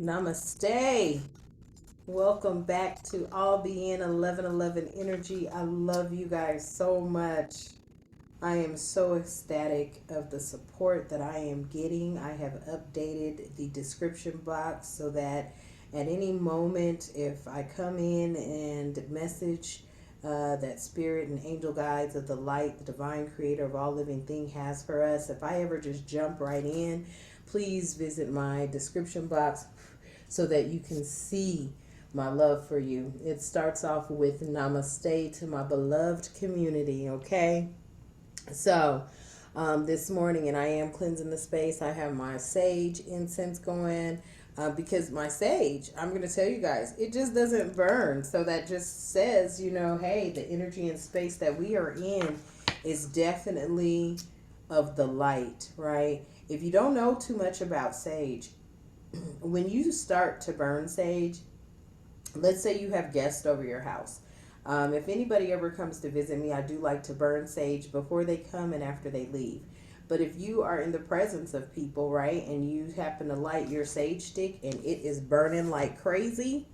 Namaste. Welcome back to ALBN 1111 Energy. I love you guys so much. I am so ecstatic of the support that I am getting. I have updated the description box so that at any moment, if I come in and message that spirit and angel guides of the light, the divine creator of all living thing has for us, if I ever just jump right in, please visit my description box so that you can see my love for you. It starts off with Namaste to my beloved community, okay? So, this morning, and I am cleansing the space, I have my sage incense going because my sage, I'm going to tell you guys, it just doesn't burn. So that just says, hey, the energy and space that we are in is definitely of the light, right? If you don't know too much about sage, when you start to burn sage, let's say you have guests over your house. If anybody ever comes to visit me, I do like to burn sage before they come and after they leave. But if you are in the presence of people, right, and you happen to light your sage stick and it is burning like crazy,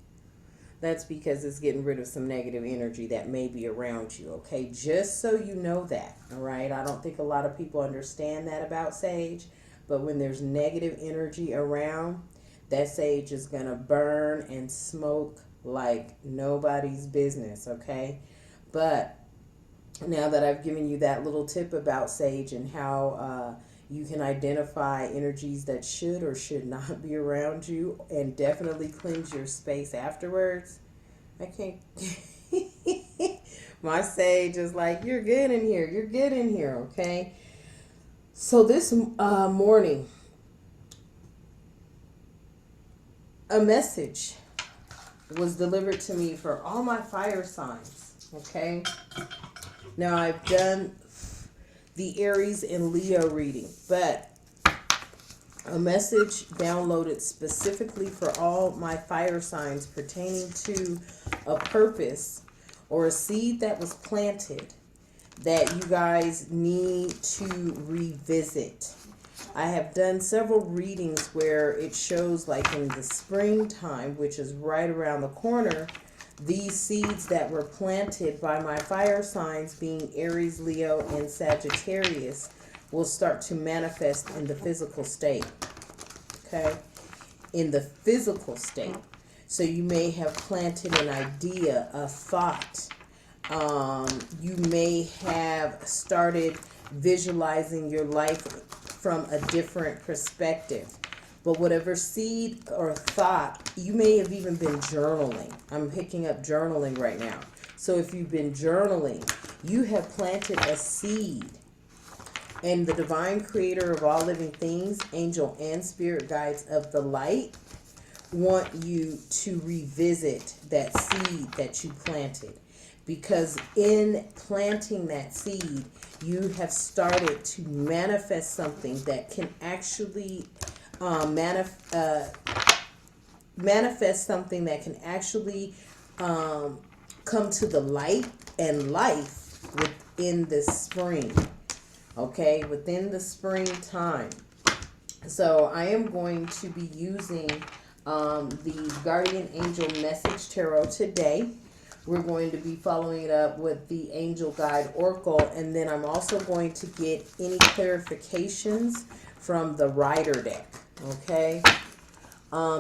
that's because it's getting rid of some negative energy that may be around you, okay? Just so you know that, all right? I don't think a lot of people understand that about sage, but when there's negative energy around, that sage is going to burn and smoke like nobody's business, okay? But now that I've given you that little tip about sage and how you can identify energies that should or should not be around you and definitely cleanse your space afterwards, I can't. My sage is like, you're good in here. You're good in here, okay? So this morning, a message was delivered to me for all my fire signs, okay? Now, I've done the Aries and Leo reading, but a message downloaded specifically for all my fire signs pertaining to a purpose or a seed that was planted that you guys need to revisit. I have done several readings where it shows, like in the springtime, which is right around the corner, these seeds that were planted by my fire signs, being Aries, Leo, and Sagittarius, will start to manifest in the physical state. Okay? In the physical state. So you may have planted an idea, a thought. You may have started visualizing your life from a different perspective. But whatever seed or thought, you may have even been journaling. I'm picking up journaling right now. So if you've been journaling, you have planted a seed. And the divine creator of all living things, angel and spirit guides of the light, want you to revisit that seed that you planted. Because in planting that seed, you have started to manifest something that can actually manifest something that can actually come to the light and life within the spring. Okay, within the springtime. So I am going to be using the Guardian Angel Message Tarot today. We're going to be following it up with the Angel Guide Oracle, and then I'm also going to get any clarifications from the Rider deck, okay?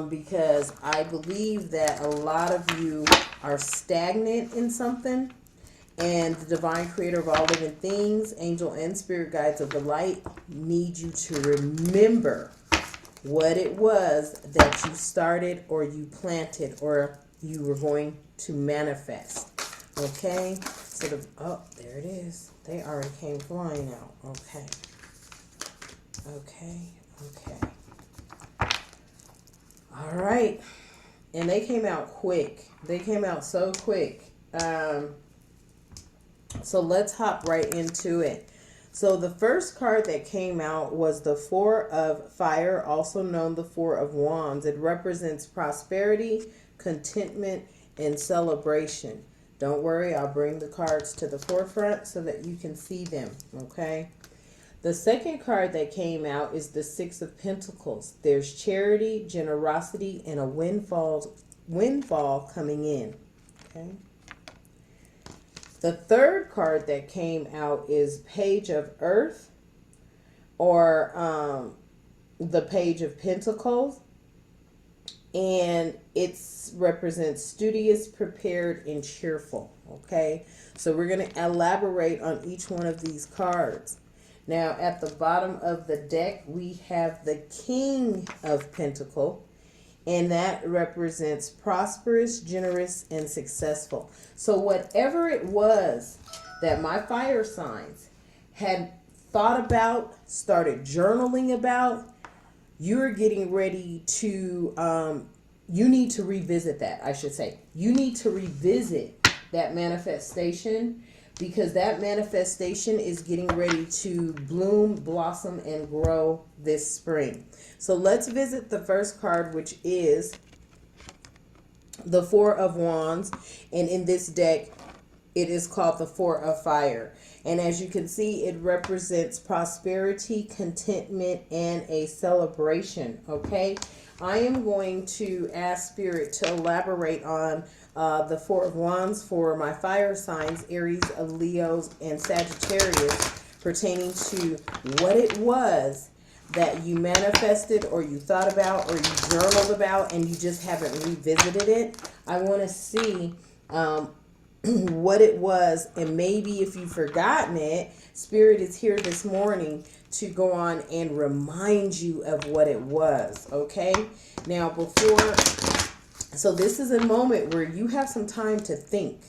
Because I believe that a lot of you are stagnant in something, and the divine creator of all living things, angel and spirit guides of the light, need you to remember what it was that you started or you planted or you were going to manifest. Okay? Sort of, oh, there it is. They already came flying out. Okay. Okay. Okay. All right. And they came out quick. They came out so quick. So let's hop right into it. So the first card that came out was the Four of Fire, also known the Four of Wands. It represents prosperity, contentment, and celebration. Don't worry, I'll bring the cards to the forefront so that you can see them, okay? The second card that came out is the Six of Pentacles. There's charity, generosity, and a windfall coming in. Okay. The third card that came out is Page of Earth, or the Page of Pentacles. And it represents studious, prepared, and cheerful. Okay. So we're going to elaborate on each one of these cards. Now, at the bottom of the deck, we have the King of Pentacles, and that represents prosperous, generous, and successful. So whatever it was that my fire signs had thought about, started journaling about, you're getting ready to, you need to revisit that, I should say. You need to revisit that manifestation, because that manifestation is getting ready to bloom, blossom, and grow this spring. So let's visit the first card, which is the Four of Wands. And in this deck, it is called the Four of Fire. And as you can see, it represents prosperity, contentment, and a celebration. Okay, I am going to ask Spirit to elaborate on the Four of Wands for my fire signs, Aries, Leos, and Sagittarius, pertaining to what it was that you manifested, or you thought about, or you journaled about, and you just haven't revisited it. I want to see what it was, and maybe if you've forgotten it, Spirit is here this morning to go on and remind you of what it was. Okay, now so this is a moment where you have some time to think.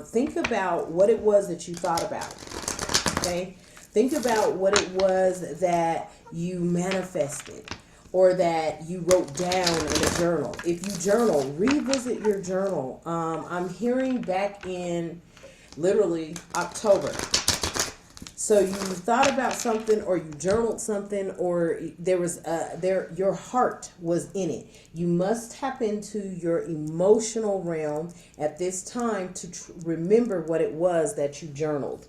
Think about what it was that you thought about. Okay, think about what it was that you manifested, or that you wrote down in a journal. If you journal, revisit your journal. I'm hearing back in literally October. So you thought about something, or you journaled something, or there was your heart was in it. You must tap into your emotional realm at this time to remember what it was that you journaled.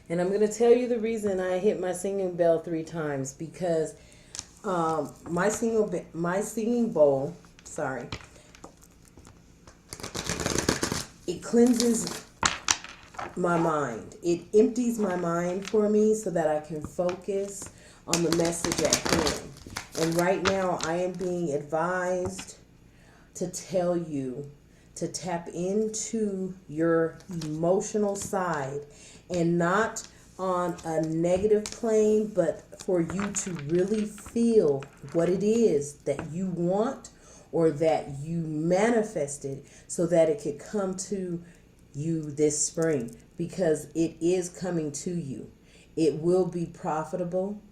And I'm going to tell you the reason I hit my singing bell 3 times, because my singing bowl, it cleanses my mind. It empties my mind for me so that I can focus on the message at hand. And right now I am being advised to tell you to tap into your emotional side, and not on a negative plane, but for you to really feel what it is that you want, or that you manifested, so that it could come to you this spring, because it is coming to you. It will be profitable.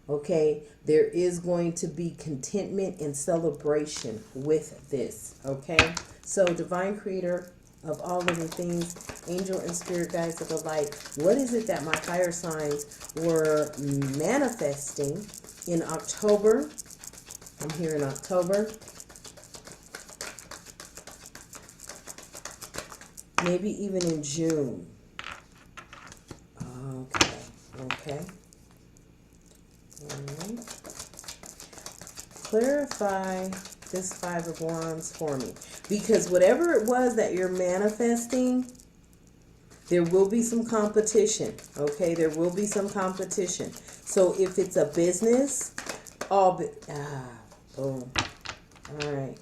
Okay, there is going to be contentment and celebration with this. Okay, so Divine Creator of all living things, angel and spirit guides of the light, what is it that my fire signs were manifesting in October? I'm here in October. Maybe even in June. Okay. All right. Clarify this Five of Wands for me. Because whatever it was that you're manifesting, there will be some competition. Okay, there will be some competition. So if it's a business, boom. All right.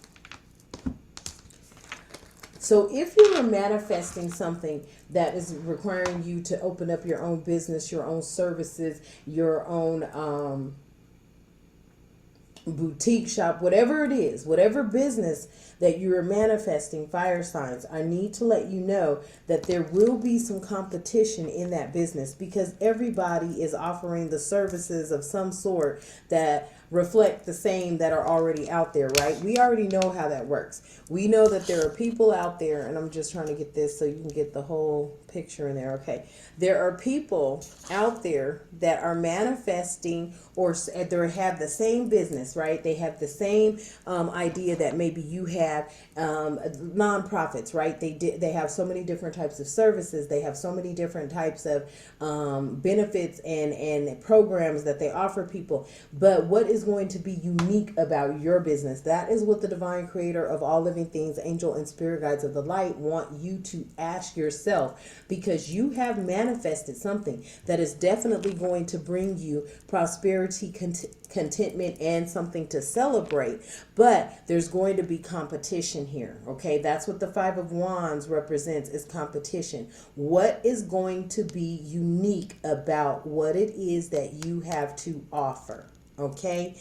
So if you are manifesting something that is requiring you to open up your own business, your own services, your own boutique shop, whatever it is, whatever business that you are manifesting, fire signs, I need to let you know that there will be some competition in that business, because everybody is offering the services of some sort that reflect the same that are already out there, right? We already know how that works. We know that there are people out there, and I'm just trying to get this so you can get the whole picture in there. Okay. There are people out there that are manifesting or they have the same business, right? They have the same idea that maybe you have, nonprofits, right? They have so many different types of services. They have so many different types of benefits and programs that they offer people. But what is going to be unique about your business? That is what the divine creator of all living things, angel and spirit guides of the light, want you to ask yourself, because you have manifested something that is definitely going to bring you prosperity, contentment, and something to celebrate. But there's going to be competition here. Okay, that's what the Five of Wands represents, is competition. What is going to be unique about what it is that you have to offer? Okay.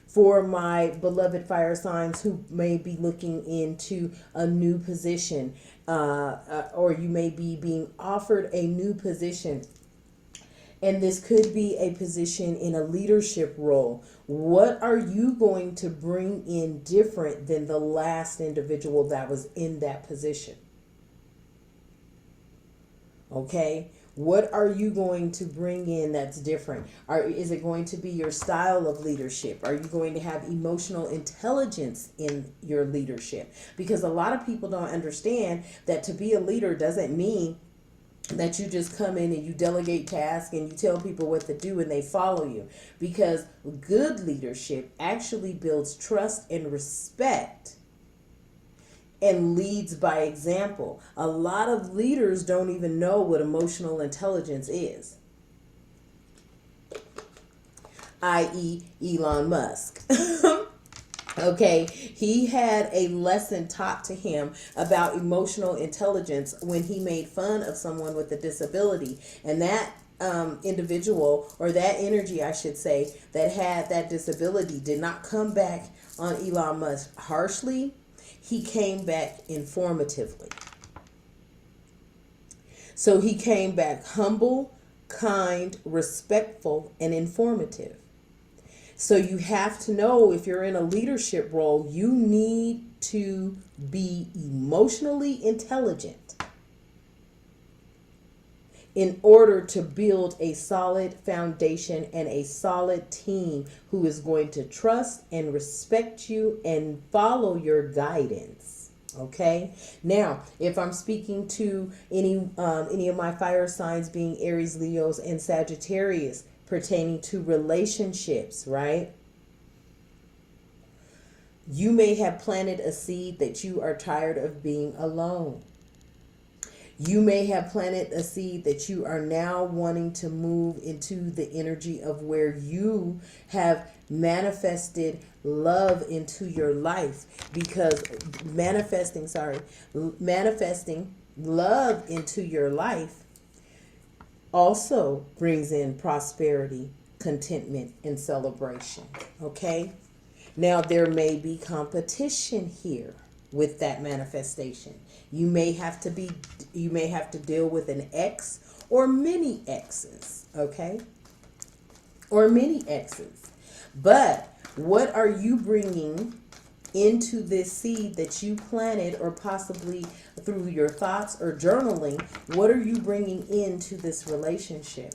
For my beloved fire signs who may be looking into a new position, or you may be being offered a new position, and this could be a position in a leadership role. What are you going to bring in different than the last individual that was in that position? Okay. What are you going to bring in that's different? Is it going to be your style of leadership? Are you going to have emotional intelligence in your leadership? Because a lot of people don't understand that to be a leader doesn't mean that you just come in and you delegate tasks and you tell people what to do and they follow you. Because good leadership actually builds trust and respect and leads by example. A lot of leaders don't even know what emotional intelligence is, i.e. Elon Musk. Okay, he had a lesson taught to him about emotional intelligence when he made fun of someone with a disability. And that individual, or that energy, I should say, that had that disability did not come back on Elon Musk harshly. He came back informatively. So he came back humble, kind, respectful, and informative. So you have to know, if you're in a leadership role, you need to be emotionally intelligent in order to build a solid foundation and a solid team who is going to trust and respect you and follow your guidance. Okay. Now, if I'm speaking to any of my fire signs being Aries, Leos, and Sagittarius, pertaining to relationships, right? You may have planted a seed that you are tired of being alone. You may have planted a seed that you are now wanting to move into the energy of where you have manifested love into your life, because manifesting love into your life also brings in prosperity, contentment, and celebration. Okay? Now, there may be competition here with that manifestation. You may have to deal with an ex or many exes, okay? Or many exes. But what are you bringing into this seed that you planted, or possibly through your thoughts or journaling? What are you bringing into this relationship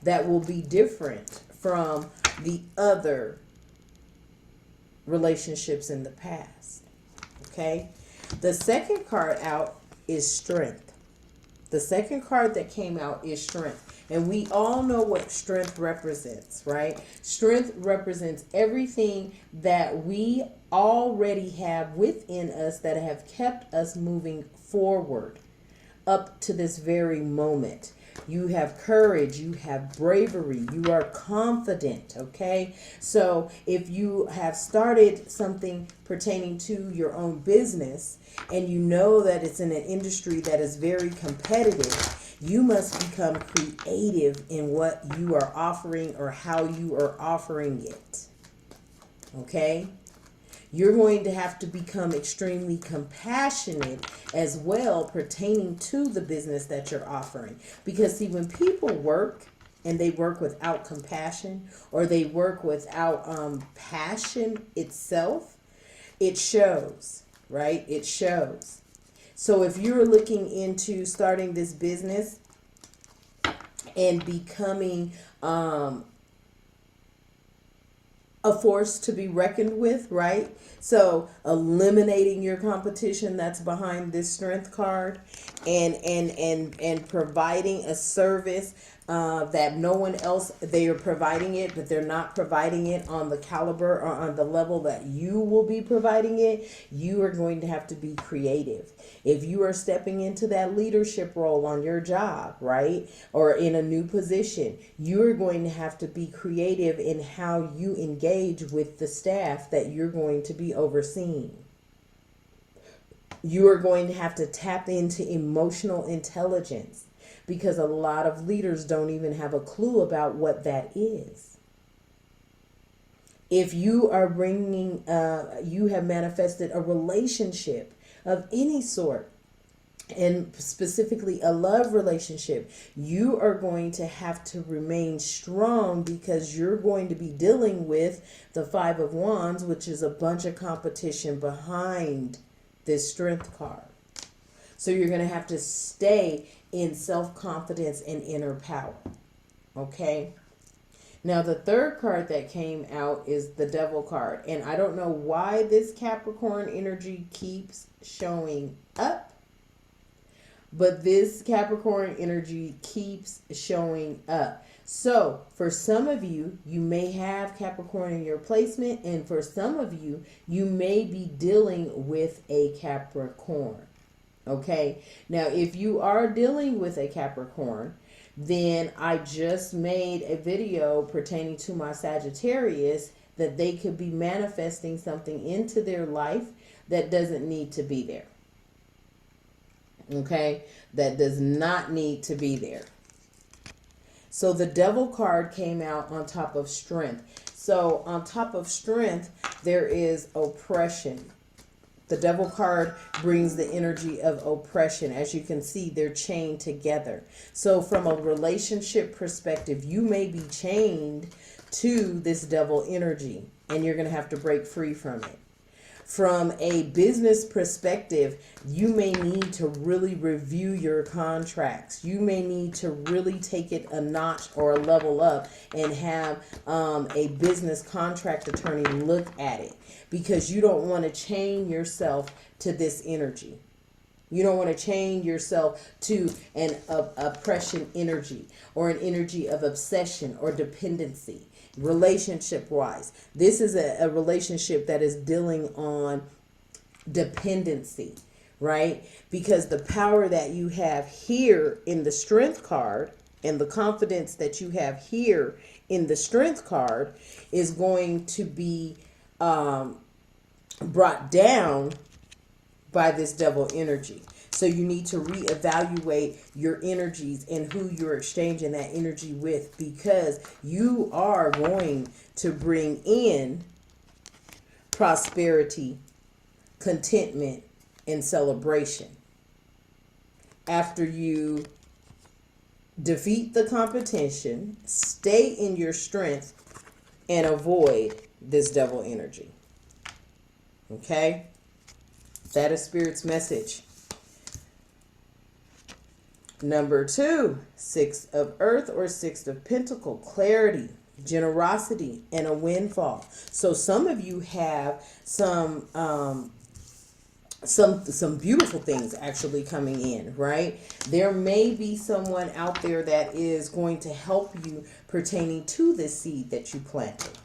that will be different from the other relationships in the past? Okay. The second card out is strength. The second card that came out is strength. And we all know what strength represents, right? Strength represents everything that we already have within us that have kept us moving forward up to this very moment. You have courage, you have bravery, you are confident, okay? So if you have started something pertaining to your own business and you know that it's in an industry that is very competitive, you must become creative in what you are offering or how you are offering it, okay? You're going to have to become extremely compassionate as well pertaining to the business that you're offering. Because see, when people work and they work without compassion, or they work without passion itself, it shows, right? It shows. So if you're looking into starting this business and becoming a force to be reckoned with, right? So eliminating your competition that's behind this strength card, and providing a service that no one else, they are providing it, but they're not providing it on the caliber or on the level that you will be providing it. You are going to have to be creative. If you are stepping into that leadership role on your job, right, or in a new position, you're going to have to be creative in how you engage with the staff that you're going to be overseeing. You are going to have to tap into emotional intelligence, because a lot of leaders don't even have a clue about what that is. If you are bringing, you have manifested a relationship of any sort, and specifically a love relationship, you are going to have to remain strong, because you're going to be dealing with the Five of Wands, which is a bunch of competition behind this strength card. So you're going to have to stay in self-confidence and inner power. Okay? Now, the third card that came out is the Devil card. And I don't know why this Capricorn energy keeps showing up, but this Capricorn energy keeps showing up. So for some of you, you may have Capricorn in your placement, and for some of you, you may be dealing with a Capricorn. Okay, now if you are dealing with a Capricorn, then I just made a video pertaining to my Sagittarius, that they could be manifesting something into their life that doesn't need to be there. Okay, that does not need to be there. So the Devil card came out on top of Strength. So on top of Strength, there is oppression. The Devil card brings the energy of oppression. As you can see, they're chained together. So from a relationship perspective, you may be chained to this Devil energy, and you're going to have to break free from it. From a business perspective, you may need to really review your contracts. You may need to really take it a notch or a level up and have a business contract attorney look at it, because you don't want to chain yourself to this energy. You don't want to chain yourself to an oppression energy, or an energy of obsession or dependency. Relationship wise, this is a relationship that is dealing on dependency, right? Because the power that you have here in the Strength card, and the confidence that you have here in the Strength card, is going to be brought down by this Devil energy. So you need to reevaluate your energies and who you're exchanging that energy with, because you are going to bring in prosperity, contentment, and celebration after you defeat the competition, stay in your strength, and avoid this Devil energy. Okay? That is Spirit's message. Number 2, Six of Earth or Six of Pentacle, clarity, generosity, and a windfall. So some of you have some beautiful things actually coming in, right? There may be someone out there that is going to help you pertaining to this seed that you planted.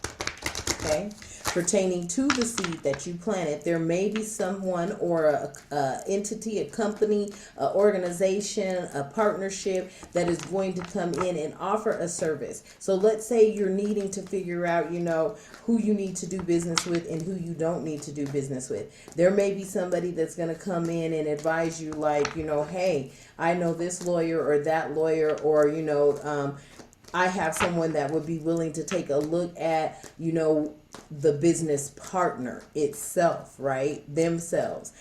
Okay? Pertaining to the seed that you planted, there may be someone or a entity, a company, an organization, a partnership that is going to come in and offer a service. So let's say you're needing to figure out, who you need to do business with and who you don't need to do business with. There may be somebody that's going to come in and advise you, like, hey, I know this lawyer or that lawyer, or, I have someone that would be willing to take a look at, the business partner itself, right? Themselves.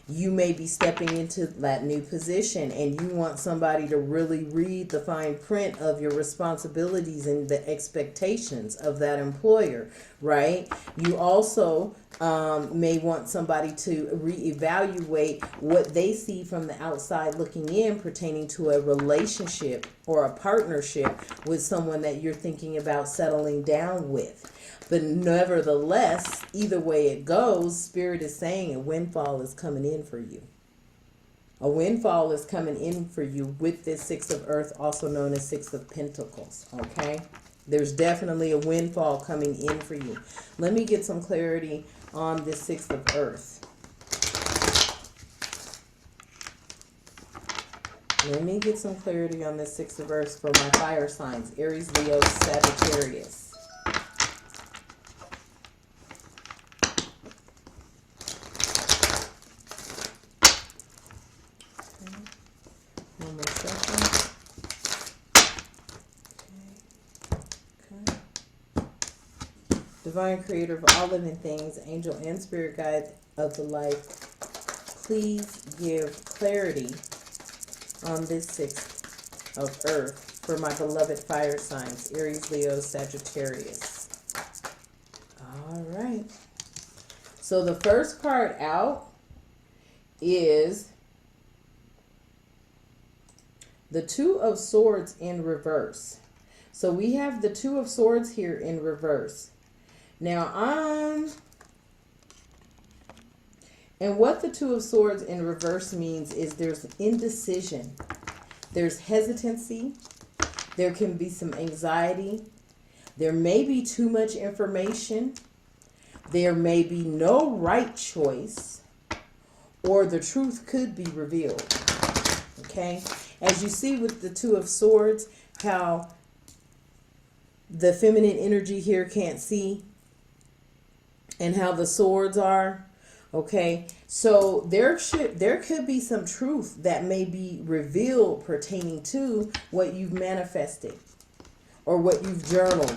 You may be stepping into that new position and you want somebody to really read the fine print of your responsibilities and the expectations of that employer, right? You also may want somebody to reevaluate what they see from the outside looking in pertaining to a relationship or a partnership with someone that you're thinking about settling down with. But nevertheless, either way it goes, Spirit is saying a windfall is coming in for you. A windfall is coming in for you with this Six of Earth, also known as Six of Pentacles, okay? There's definitely a windfall coming in for you. Let me get some clarity on this Six of Earth. Let me get some clarity on this Six of Earth for my fire signs, Aries, Leo, Sagittarius. One more second. Okay. Divine Creator of all living things, angel and spirit guide of the life, please give clarity on this Six of Earth for my beloved fire signs, Aries, Leo, Sagittarius. All right. So the first card out is the Two of Swords in reverse. So we have the Two of Swords here in reverse. Now, and what the Two of Swords in reverse means is there's indecision. There's hesitancy. There can be some anxiety. There may be too much information. There may be no right choice. Or the truth could be revealed. Okay? As you see with the Two of Swords, how the feminine energy here can't see and how the swords are. Okay, so there could be some truth that may be revealed pertaining to what you've manifested or what you've journaled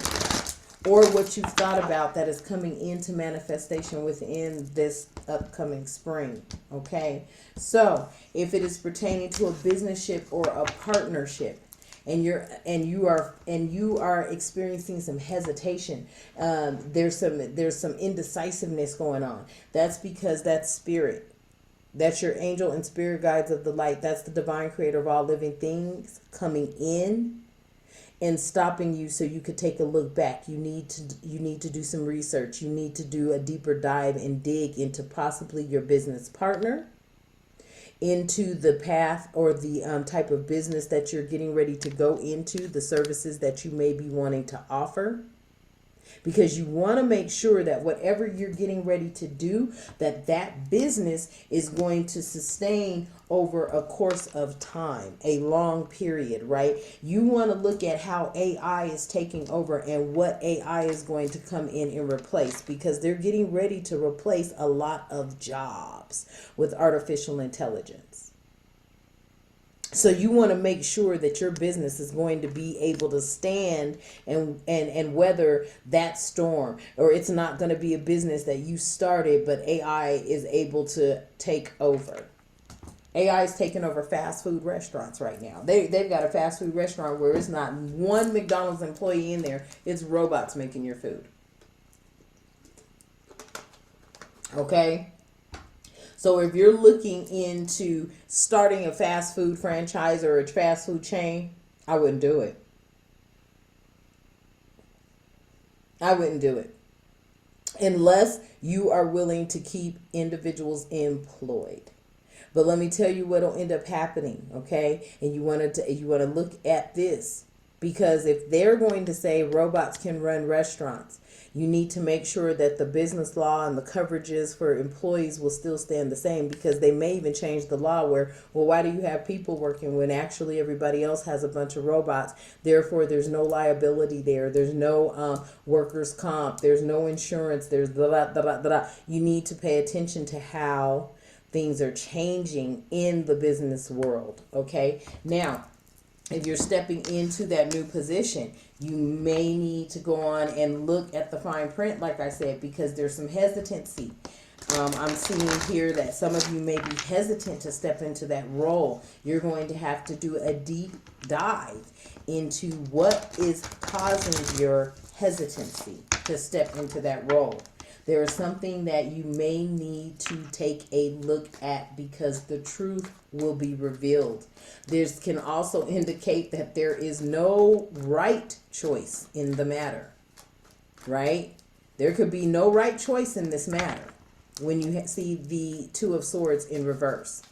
or what you've thought about that is coming into manifestation within this upcoming spring. Okay, so if it is pertaining to a businessship or a partnership, and you are experiencing some hesitation, there's some indecisiveness going on. That's because that's spirit. That's your angel and spirit guides of the light. That's the divine creator of all living things coming in and stopping you so you could take a look back. You need to do some research. You need to do a deeper dive and dig into possibly your business partner, into the path or the type of business that you're getting ready to go into, the services that you may be wanting to offer. Because you want to make sure that whatever you're getting ready to do, that business is going to sustain over a course of time, a long period, right? You want to look at how AI is taking over and what AI is going to come in and replace, because they're getting ready to replace a lot of jobs with artificial intelligence. So you want to make sure that your business is going to be able to stand and weather that storm, or it's not going to be a business that you started, but AI is able to take over. AI is taking over fast food restaurants right now. They've got a fast food restaurant where it's not one McDonald's employee in there. It's robots making your food. Okay? So if you're looking into starting a fast food franchise or a fast food chain, I wouldn't do it. I wouldn't do it. Unless you are willing to keep individuals employed. But let me tell you what'll end up happening, okay? And you want to look at this, because if they're going to say robots can run restaurants, you need to make sure that the business law and the coverages for employees will still stand the same, because they may even change the law where, well, why do you have people working when actually everybody else has a bunch of robots? Therefore, there's no liability there. There's no workers' comp. There's no insurance. There's blah, blah, blah, blah. You need to pay attention to how things are changing in the business world. Okay. Now, if you're stepping into that new position, you may need to go on and look at the fine print, like I said, because there's some hesitancy. I'm seeing here that some of you may be hesitant to step into that role. You're going to have to do a deep dive into what is causing your hesitancy to step into that role. There is something that you may need to take a look at because the truth will be revealed. This can also indicate that there is no right choice in the matter, right? There could be no right choice in this matter when you see the Two of Swords in reverse.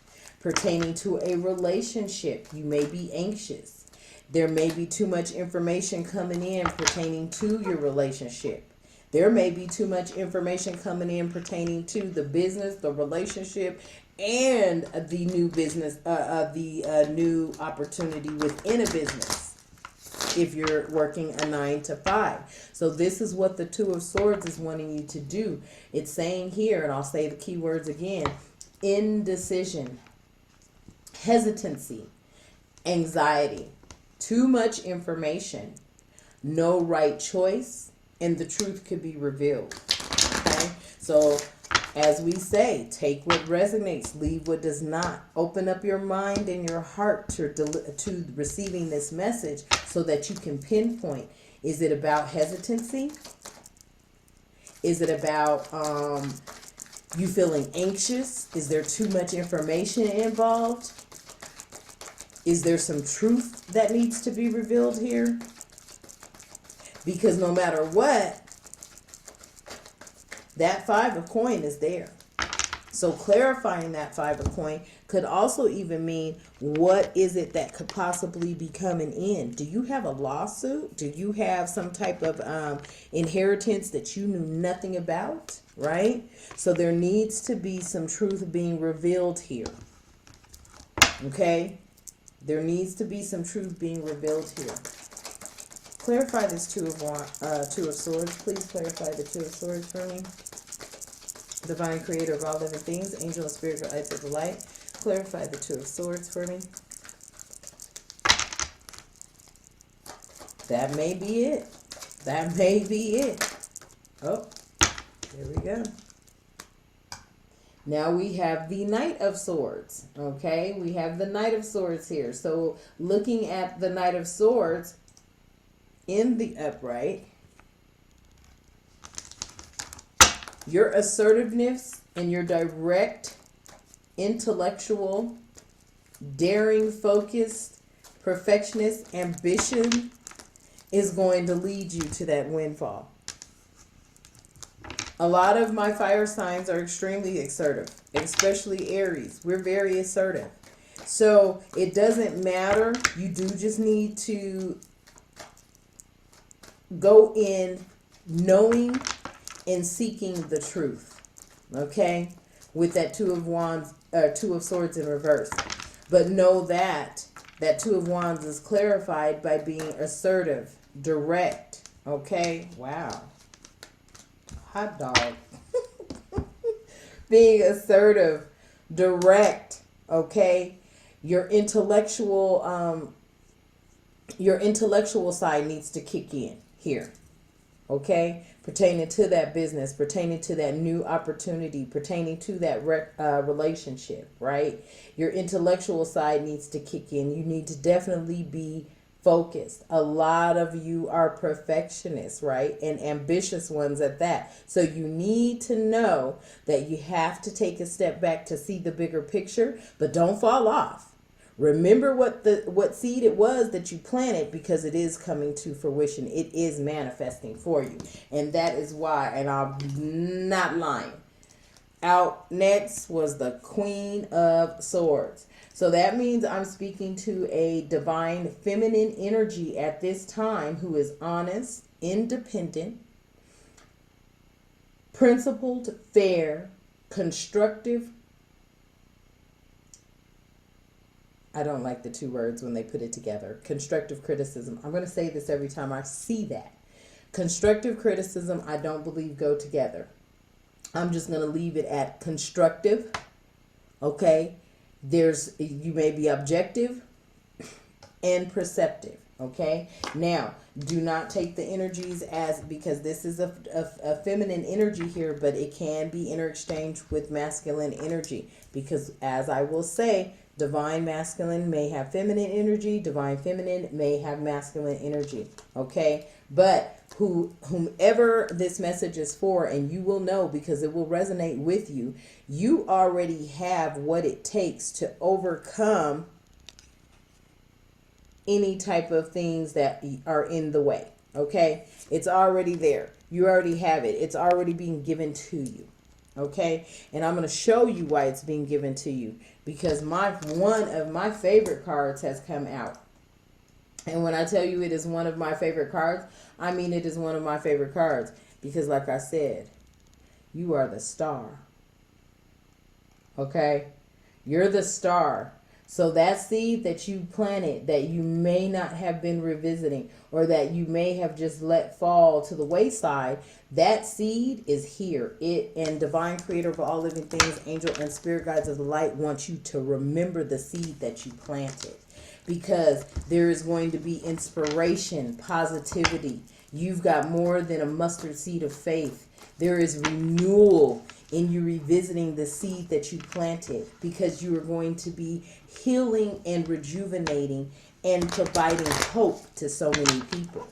Pertaining to a relationship, you may be anxious. There may be too much information coming in pertaining to your relationship. There may be too much information coming in pertaining to the business, the relationship, and the new business, the new opportunity within a business. If you're working a 9 to 5. So this is what the Two of Swords is wanting you to do. It's saying here, and I'll say the key words again: indecision, hesitancy, anxiety, too much information, no right choice, and the truth could be revealed. Okay? So as we say, take what resonates, leave what does not. Open up your mind and your heart to receiving this message so that you can pinpoint. Is it about hesitancy? Is it about you feeling anxious? Is there too much information involved? Is there some truth that needs to be revealed here? Because no matter what, that 5 of coin is there. So clarifying that 5 of coin could also even mean, what is it that could possibly be coming in? Do you have a lawsuit? Do you have some type of inheritance that you knew nothing about? Right? So there needs to be some truth being revealed here. Okay? There needs to be some truth being revealed here. Clarify this Two of Swords. Please clarify the Two of Swords for me. Divine Creator of all living things, Angel and Spirit Guides of the Light. Clarify the Two of Swords for me. That may be it. That may be it. Oh, there we go. Now we have the Knight of Swords. Okay, we have the Knight of Swords here. So looking at the Knight of Swords in the upright, your assertiveness and your direct, intellectual, daring, focused, perfectionist ambition is going to lead you to that windfall. A lot of my fire signs are extremely assertive, especially Aries. We're very assertive. So it doesn't matter. You do just need to go in knowing and seeking the truth, okay, with that Two of Swords in reverse. But know that that Two of Wands is clarified by being assertive, direct, okay. Wow, hot dog. Being assertive, direct, okay. Your intellectual side needs to kick in here, okay, pertaining to that business, pertaining to that new opportunity, pertaining to that relationship, right? Your intellectual side needs to kick in. You need to definitely be focused. A lot of you are perfectionists, right? And ambitious ones at that. So you need to know that you have to take a step back to see the bigger picture, but don't fall off. Remember what seed it was that you planted, because it is coming to fruition. It is manifesting for you. And that is why, and I'm not lying, out next was the Queen of Swords. So that means I'm speaking to a divine feminine energy at this time who is honest, independent, principled, fair, constructive. I don't like the two words when they put it together. Constructive criticism. I'm going to say this every time I see that. Constructive criticism, I don't believe go together. I'm just going to leave it at constructive. Okay. You may be objective and perceptive. Okay, now do not take the energies as, because this is a feminine energy here, but it can be interexchanged with masculine energy, because as I will say, divine masculine may have feminine energy, divine feminine may have masculine energy. Okay, but whomever this message is for, and you will know because it will resonate with you, you already have what it takes to overcome any type of things that are in the way. Okay, it's already there. You already have it. It's already being given to you. Okay, and I'm going to show you why it's being given to you, because one of my favorite cards has come out. And when I tell you it is one of my favorite cards, I mean it is one of my favorite cards, because like I said, you are the star. Okay, you're the star. So that seed that you planted that you may not have been revisiting, or that you may have just let fall to the wayside, that seed is here. It and divine creator of all living things, angel and spirit guides of the light wants you to remember the seed that you planted, because there is going to be inspiration, positivity. You've got more than a mustard seed of faith. There is renewal in you revisiting the seed that you planted, because you are going to be healing and rejuvenating and providing hope to so many people.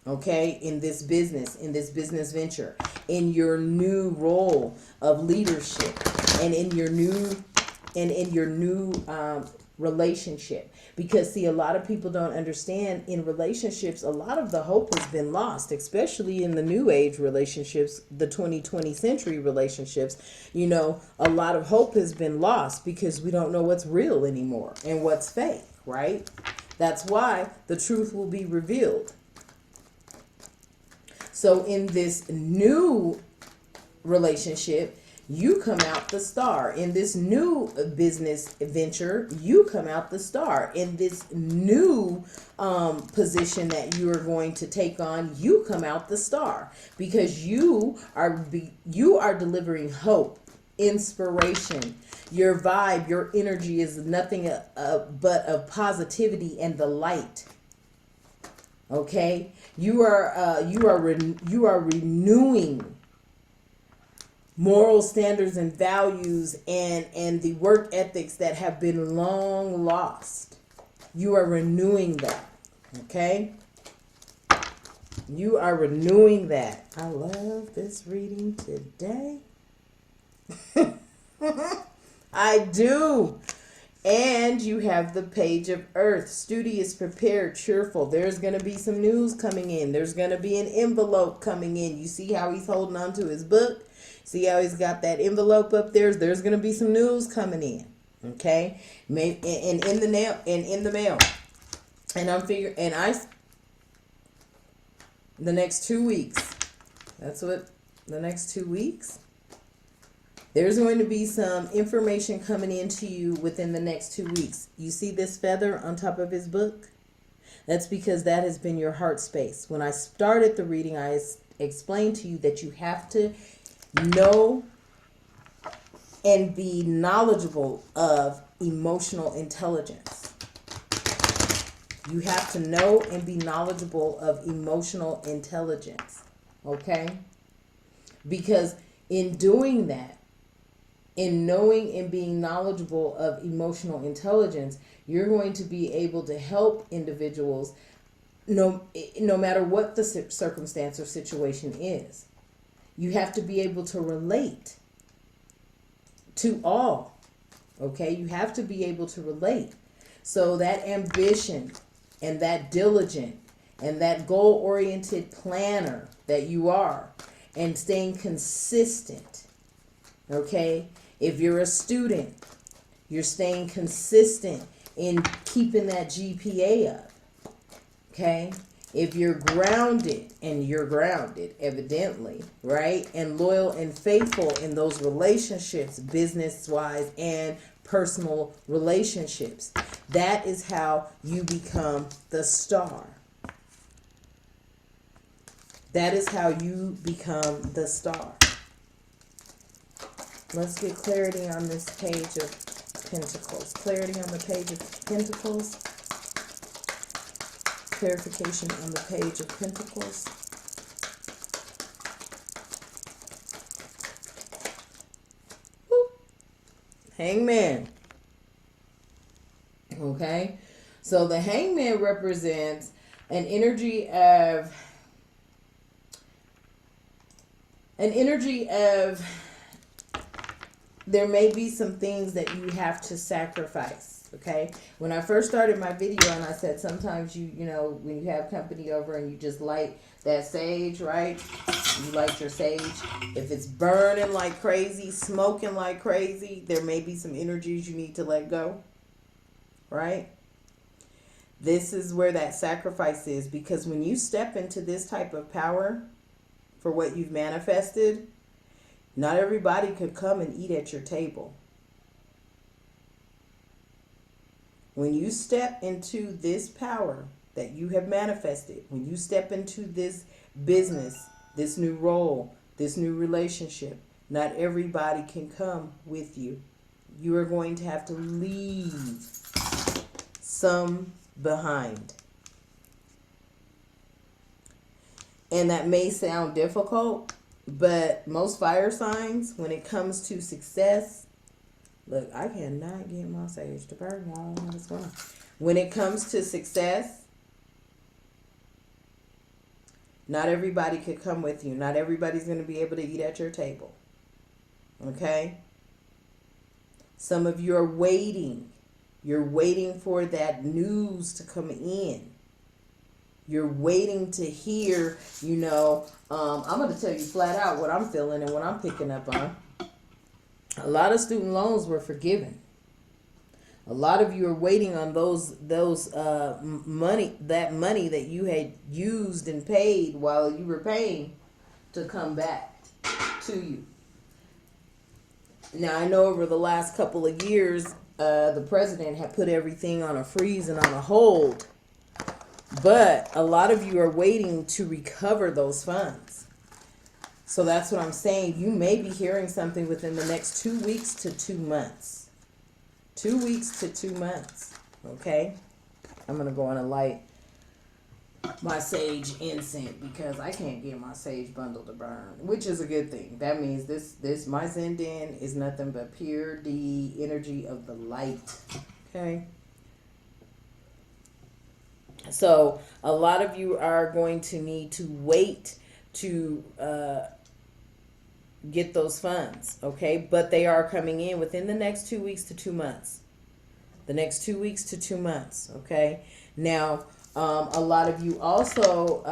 Okay, in this business venture, in your new role of leadership, and in your new relationship. Because see, a lot of people don't understand, in relationships, a lot of the hope has been lost, especially in the new age relationships, the 2020 century relationships. You know, a lot of hope has been lost because we don't know what's real anymore and what's fake, right? That's why the truth will be revealed. So in this new relationship, you come out the star. In this new business venture, you come out the star. In this new position that you are going to take on, you come out the star, because you are delivering hope, inspiration. Your vibe, your energy is nothing but of positivity and the light. Okay, you are renewing moral standards and values and the work ethics that have been long lost. You are renewing that. Okay? You are renewing that. I love this reading today. I do. And you have the Page of Earth. Studious, prepared, cheerful. There's going to be some news coming in. There's going to be an envelope coming in. You see how he's holding on to his book? See how he's got that envelope up there? There's going to be some news coming in. Okay? And in the mail. And I'm figuring, the next 2 weeks. That's what, the next 2 weeks? There's going to be some information coming into you within the next 2 weeks. You see this feather on top of his book? That's because that has been your heart space. When I started the reading, I explained to you that you have to know and be knowledgeable of emotional intelligence. You have to know and be knowledgeable of emotional intelligence. Okay? Because in doing that, in knowing and being knowledgeable of emotional intelligence, you're going to be able to help individuals no matter what the circumstance or situation is. You have to be able to relate to all. Okay? You have to be able to relate. So that ambition and that diligent and that goal-oriented planner that you are, and staying consistent. Okay? If you're a student, you're staying consistent in keeping that GPA up. Okay? If you're grounded, and you're grounded, evidently, right? And loyal and faithful in those relationships, business-wise and personal relationships, that is how you become the star. That is how you become the star. Let's get clarity on this Page of Pentacles. Clarity on the Page of Pentacles. Clarification on the Page of Pentacles. Woo. Hangman. Okay. So the Hangman represents an energy of there may be some things that you have to sacrifice. Okay. When I first started my video and I said sometimes you know, when you have company over and you just light that sage, right? You light your sage. If it's burning like crazy, smoking like crazy, there may be some energies you need to let go. Right? This is where that sacrifice is, because when you step into this type of power for what you've manifested, not everybody could come and eat at your table. When you step into this power that you have manifested, when you step into this business, this new role, this new relationship, not everybody can come with you. You are going to have to leave some behind. And that may sound difficult, but most fire signs, when it comes to success, look, I cannot get my sage to burn. I don't know what's going on. When it comes to success, not everybody could come with you. Not everybody's going to be able to eat at your table. Okay? Some of you are waiting. You're waiting for that news to come in. You're waiting to hear, you know, I'm going to tell you flat out what I'm feeling and what I'm picking up on. A lot of student loans were forgiven. A lot of you are waiting on those money that you had used and paid while you were paying to come back to you. Now, I know over the last couple of years, the president had put everything on a freeze and on a hold. But a lot of you are waiting to recover those funds. So that's what I'm saying. You may be hearing something within the next 2 weeks to 2 months. 2 weeks to 2 months. Okay? I'm going to go on and light my sage incense because I can't get my sage bundle to burn, which is a good thing. That means this my Zendan is nothing but pure the energy of the light. Okay? So a lot of you are going to need to wait to get those funds, okay? But they are coming in within the next 2 weeks to 2 months. The next 2 weeks to 2 months, okay? Now, a lot of you also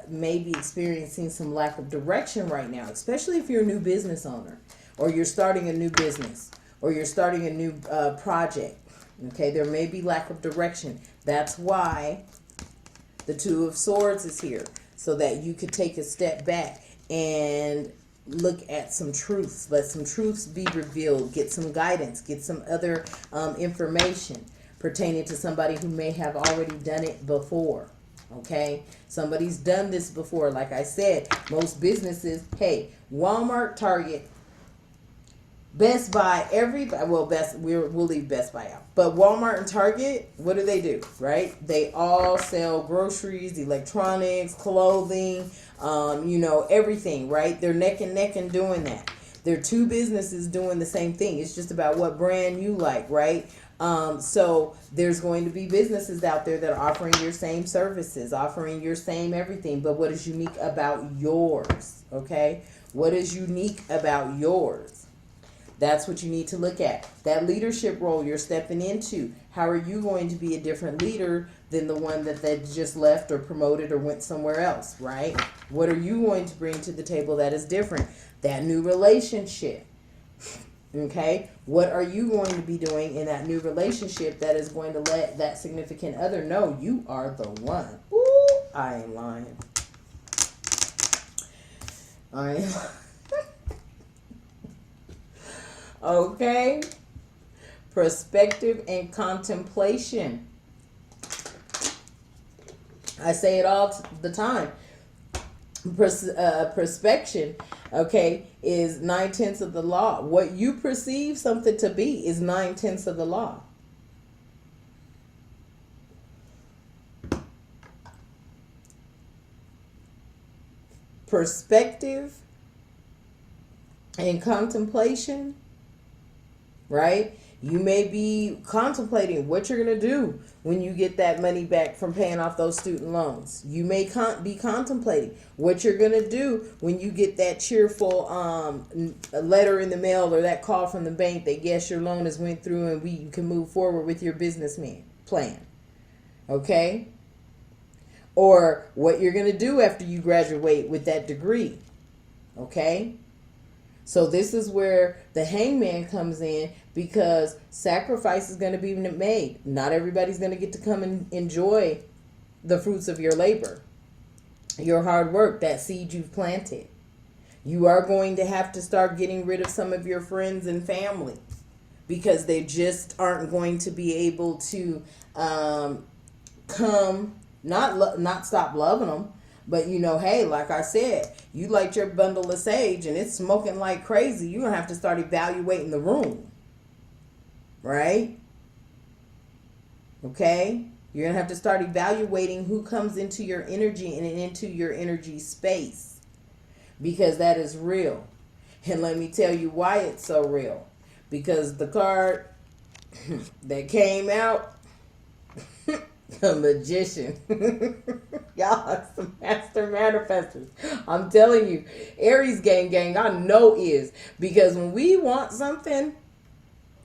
may be experiencing some lack of direction right now, especially if you're a new business owner or you're starting a new business or you're starting a new project, okay? There may be lack of direction. That's why the Two of Swords is here, so that you could take a step back and look at some truths. Let some truths be revealed. Get some guidance. Get some other information pertaining to somebody who may have already done it before. Okay? Somebody's done this before. Like I said, most businesses, hey, Walmart, Target, Best Buy, everybody, well, we'll leave Best Buy out. But Walmart and Target, what do? Right? They all sell groceries, electronics, clothing, you know, everything, right? They're neck and neck in doing that. They're two businesses doing the same thing. It's just about what brand you like, right? So there's going to be businesses out there that are offering your same services, offering your same everything. But what is unique about yours? Okay? What is unique about yours? That's what you need to look at. That leadership role you're stepping into. How are you going to be a different leader than the one that just left or promoted or went somewhere else, right? What are you going to bring to the table that is different? That new relationship. Okay? What are you going to be doing in that new relationship that is going to let that significant other know you are the one? Ooh, I ain't lying. I ain't lying. Okay, perspective and contemplation. I say it all the time. Perspection Okay, is 9/10 of the law. What you perceive something to be is 9/10 of the law. Perspective and contemplation, right? You may be contemplating what you're going to do when you get that money back from paying off those student loans. You may be contemplating what you're going to do when you get that cheerful letter in the mail or that call from the bank that yes, your loan has went through and you can move forward with your business plan. Okay? Or what you're going to do after you graduate with that degree. Okay? So this is where the hangman comes in, because sacrifice is going to be made. Not everybody's going to get to come and enjoy the fruits of your labor, your hard work, that seed you've planted. You are going to have to start getting rid of some of your friends and family, because they just aren't going to be able to come, not stop loving them. But, hey, like I said, you light your bundle of sage and it's smoking like crazy. You're going to have to start evaluating the room. Right? Okay? You're going to have to start evaluating who comes into your energy and into your energy space. Because that is real. And let me tell you why it's so real. Because the card that came out, the magician. Y'all are some master manifestors. I'm telling you, Aries gang, I know is. Because when we want something,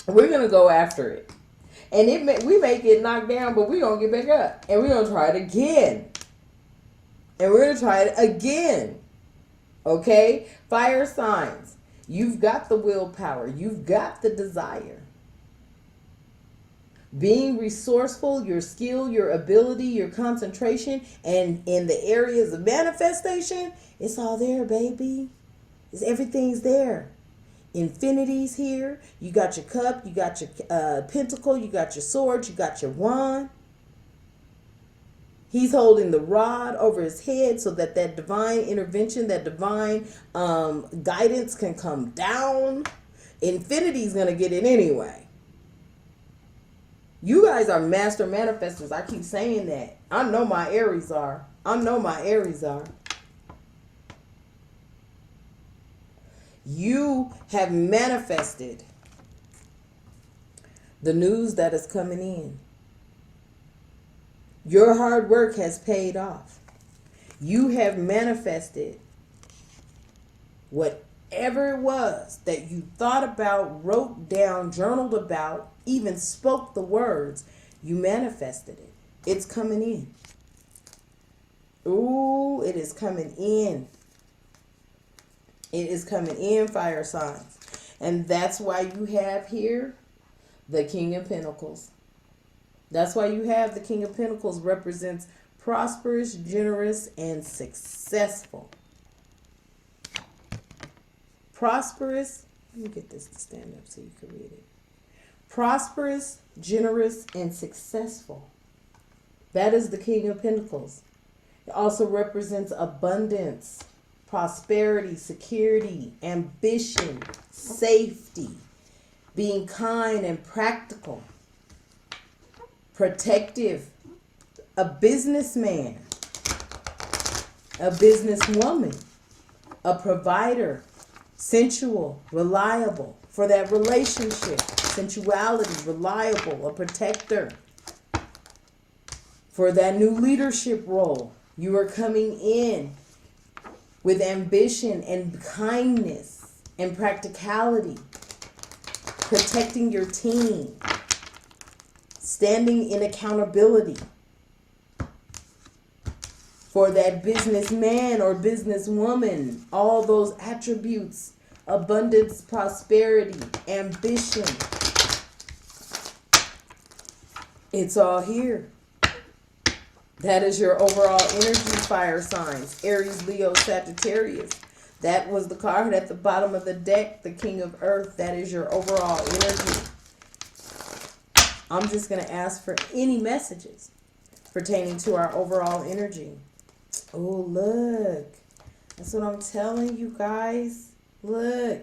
we're going to go after it. And we may get knocked down, but we're going to get back up. And we're going to try it again. And we're going to try it again. Okay? Fire signs. You've got the willpower. You've got the desire. Being resourceful, your skill, your ability, your concentration, and in the areas of manifestation, it's all there, baby. Everything's there. Infinity's here. You got your cup, you got your pentacle, you got your sword, you got your wand. He's holding the rod over his head so that divine intervention, that divine guidance can come down. Infinity's going to get it anyway. You guys are master manifestors. I keep saying that. I know my Aries are. You have manifested the news that is coming in. Your hard work has paid off. You have manifested whatever it was that you thought about, wrote down, journaled about, even spoke the words. You manifested it. It's coming in. Ooh, it is coming in. It is coming in, fire signs. And that's why you have here the King of Pentacles. That's why you have the King of Pentacles represents prosperous, generous, and successful. Prosperous. Let me get this to stand up so you can read it. Prosperous, generous, and successful. That is the King of Pentacles. It also represents abundance, prosperity, security, ambition, safety, being kind and practical, protective, a businessman, a businesswoman, a provider, sensual, reliable for that relationship, sensuality, reliable, a protector for that new leadership role. You are coming in with ambition and kindness and practicality, protecting your team, standing in accountability for that businessman or businesswoman. All those attributes: abundance, prosperity, ambition. It's all here. That is your overall energy, fire signs. Aries, Leo, Sagittarius. That was the card at the bottom of the deck, the King of Earth. That is your overall energy. I'm just going to ask for any messages pertaining to our overall energy. Oh, look. That's what I'm telling you guys. Look.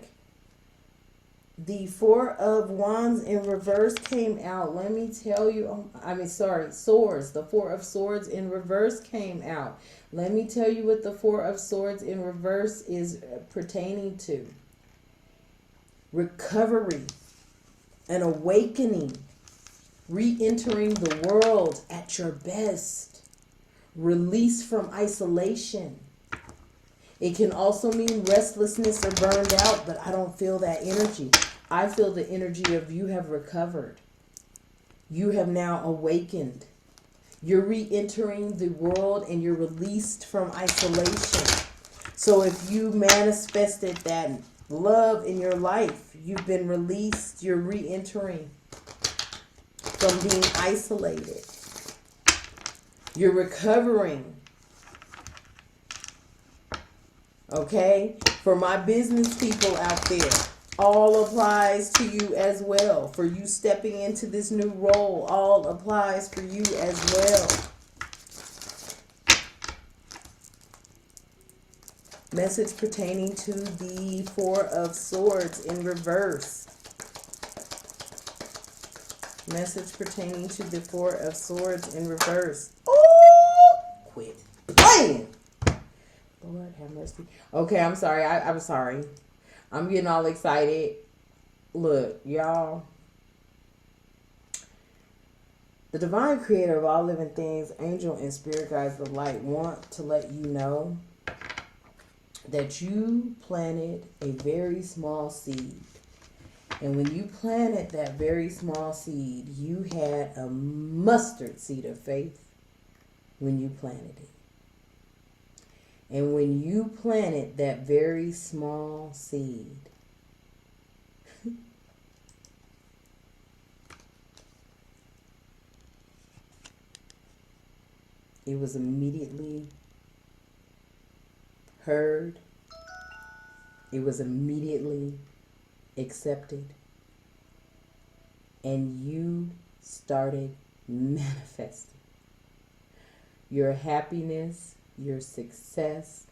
The Four of Wands in reverse came out. Let me tell you. Swords. The Four of Swords in reverse came out. Let me tell you what the Four of Swords in reverse is pertaining to. Recovery. An awakening. Re-entering the world at your best. Release from isolation. It can also mean restlessness or burned out, but I don't feel that energy. I feel the energy of you have recovered. You have now awakened. You're re-entering the world and you're released from isolation. So if you manifested that love in your life, you've been released, you're re-entering from being isolated. You're recovering. Okay? For my business people out there, all applies to you as well. For you stepping into this new role, all applies for you as well. Message pertaining to the Four of Swords in reverse. Message pertaining to the Four of Swords in reverse. Oh, quit playing. Lord have mercy. Okay, I'm sorry. I'm sorry. I'm getting all excited. Look, y'all. The divine creator of all living things, angel and spirit guides of light, want to let you know that you planted a very small seed. And when you planted that very small seed, you had a mustard seed of faith when you planted it. And when you planted that very small seed, it was immediately heard. It was immediately accepted. And you started manifesting your happiness, your success,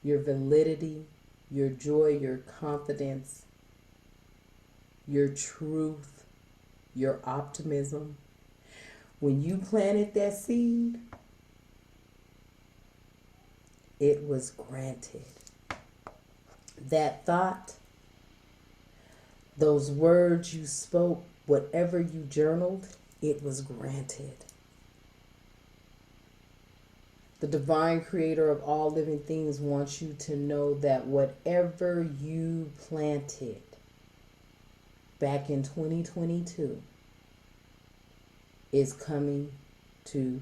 your validity, your joy, your confidence, your truth, your optimism. When you planted that seed, it was granted. That thought, those words you spoke, whatever you journaled, it was granted. The divine creator of all living things wants you to know that whatever you planted back in 2022 is coming to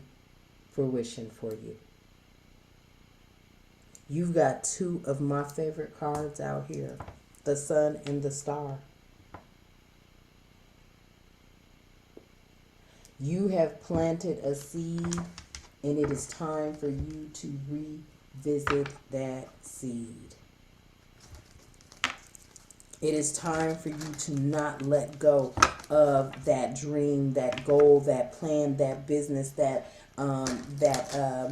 fruition for you. You've got two of my favorite cards out here, the Sun and the Star. You have planted a seed, and it is time for you to revisit that seed. It is time for you to not let go of that dream, that goal, that plan, that business, that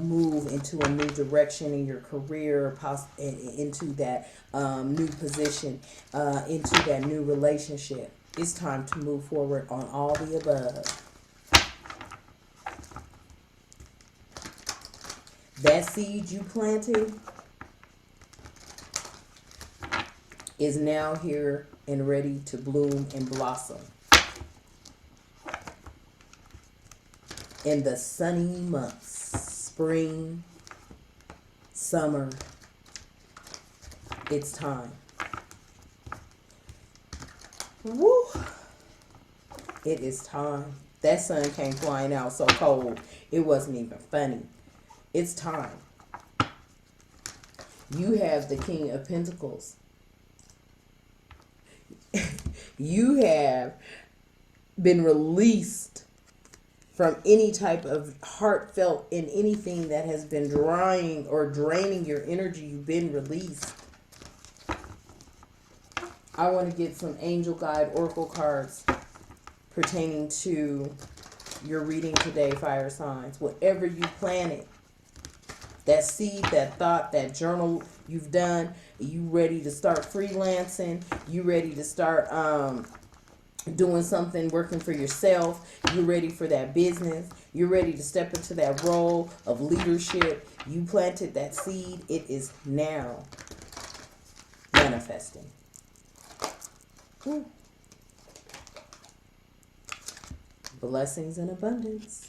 move into a new direction in your career, into that new position, into that new relationship. It's time to move forward on all the above. That seed you planted is now here and ready to bloom and blossom. In the sunny months, spring, summer, it's time. Woo! It is time. That sun came flying out so cold, it wasn't even funny. It's time. You have the King of Pentacles. You have been released from any type of heartfelt in anything that has been drying or draining your energy. You've been released. I want to get some angel guide oracle cards pertaining to your reading today, fire signs. Whatever you planted That seed, that thought, that journal you've done. You ready to start freelancing. You ready to start doing something, working for yourself. You're ready for that business. You're ready to step into that role of leadership. You planted that seed. It is now manifesting. Blessings in abundance.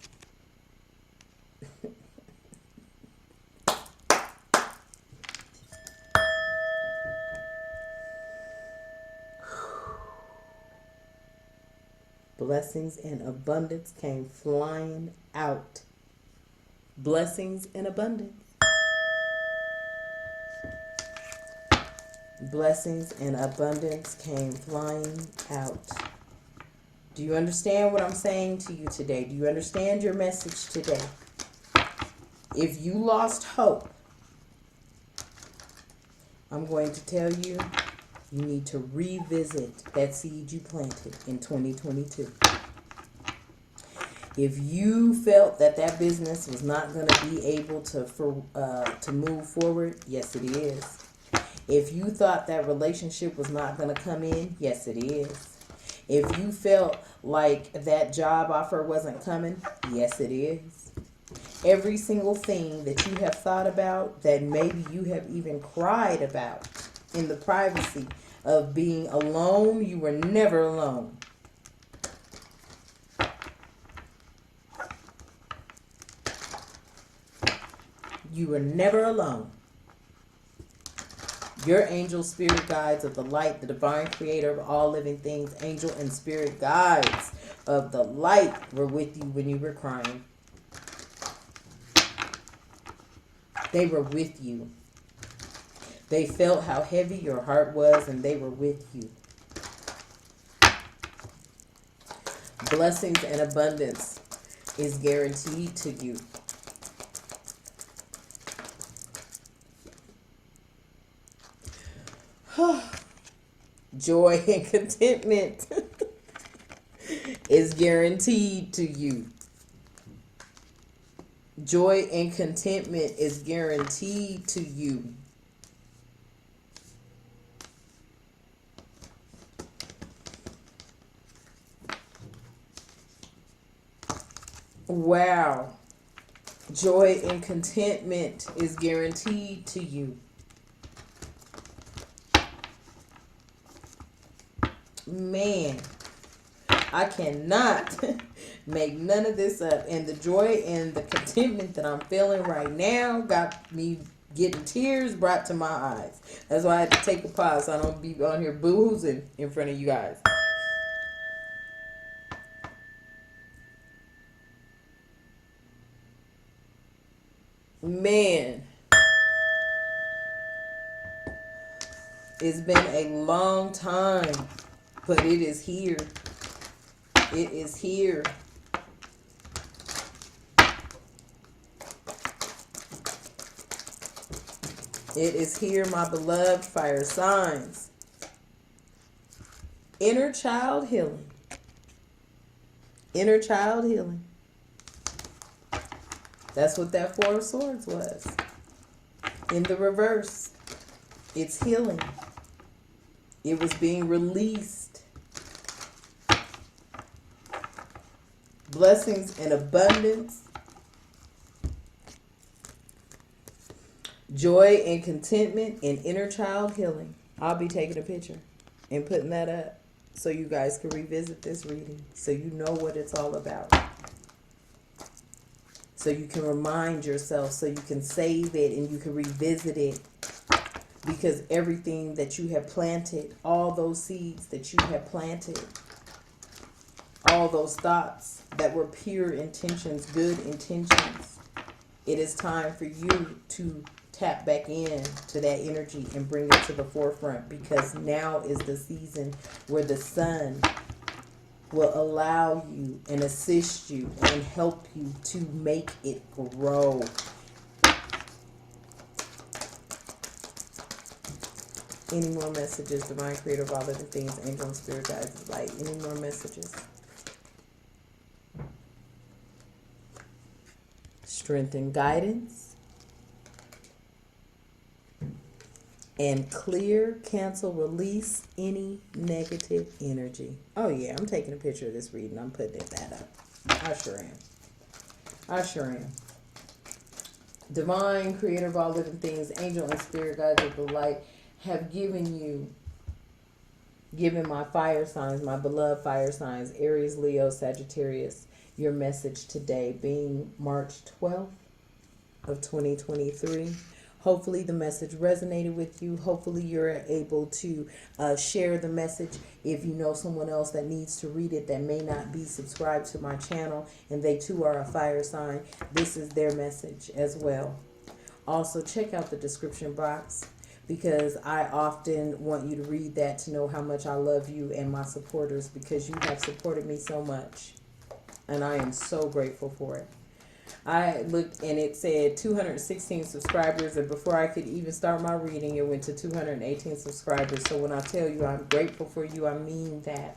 Blessings in abundance came flying out. Blessings in abundance. Blessings in abundance came flying out. Do you understand what I'm saying to you today? Do you understand your message today? If you lost hope, I'm going to tell you, you need to revisit that seed you planted in 2022. If you felt that that business was not going to be able to move forward, yes it is. If you thought that relationship was not going to come in, yes it is. If you felt like that job offer wasn't coming, yes it is. Every single thing that you have thought about, that maybe you have even cried about in the privacy of being alone, you were never alone. You were never alone. Your angel spirit guides of the light, the divine creator of all living things, angel and spirit guides of the light were with you when you were crying. They were with you. They felt how heavy your heart was, and they were with you. Blessings and abundance is guaranteed to you. Joy and contentment is guaranteed to you. Joy and contentment is guaranteed to you. Wow. Joy and contentment is guaranteed to you. Man, I cannot make none of this up. And the joy and the contentment that I'm feeling right now got me getting tears brought to my eyes. That's why I had to take a pause so I don't be on here boo-hoosing in front of you guys. Man, it's been a long time, but it is here. It is here. It is here, my beloved fire signs. Inner child healing. Inner child healing. That's what that Four of Swords was. In the reverse, it's healing. It was being released. Blessings and abundance. Joy and contentment and inner child healing. I'll be taking a picture and putting that up so you guys can revisit this reading, so you know what it's all about. So you can remind yourself, so you can save it and you can revisit it. Because everything that you have planted, all those seeds that you have planted, all those thoughts that were pure intentions, good intentions, it is time for you to tap back in to that energy and bring it to the forefront, because now is the season where the sun will allow you and assist you and help you to make it grow. Any more messages? Divine creator of all living things, angel and spirit guides of light. Any more messages? Strength and guidance. and clear, cancel, release any negative energy. Oh yeah, I'm taking a picture of this reading. I'm putting that up. I sure am. I sure am. Divine, creator of all living things, angel and spirit guides of the light have given my fire signs, my beloved fire signs, Aries, Leo, Sagittarius, your message today being March 12th of 2023. Hopefully the message resonated with you. Hopefully you're able to share the message if you know someone else that needs to read it that may not be subscribed to my channel and they too are a fire sign. This is their message as well. Also, check out the description box because I often want you to read that to know how much I love you and my supporters because you have supported me so much. And I am so grateful for it. I looked and it said 216 subscribers, and before I could even start my reading, it went to 218 subscribers. So when I tell you I'm grateful for you, I mean that.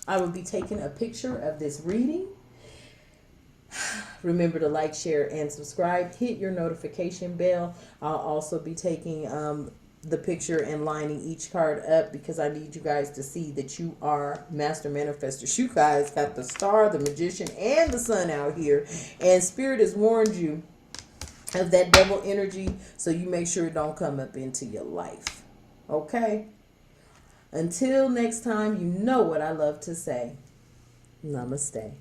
I will be taking a picture of this reading. Remember to like, share, and subscribe. Hit your notification bell. I'll also be taking the picture and lining each card up because I need you guys to see that you are master manifestors. You guys got the star, the magician, and the sun out here. And Spirit has warned you of that double energy, so you make sure it don't come up into your life. Okay? Until next time, you know what I love to say. Namaste.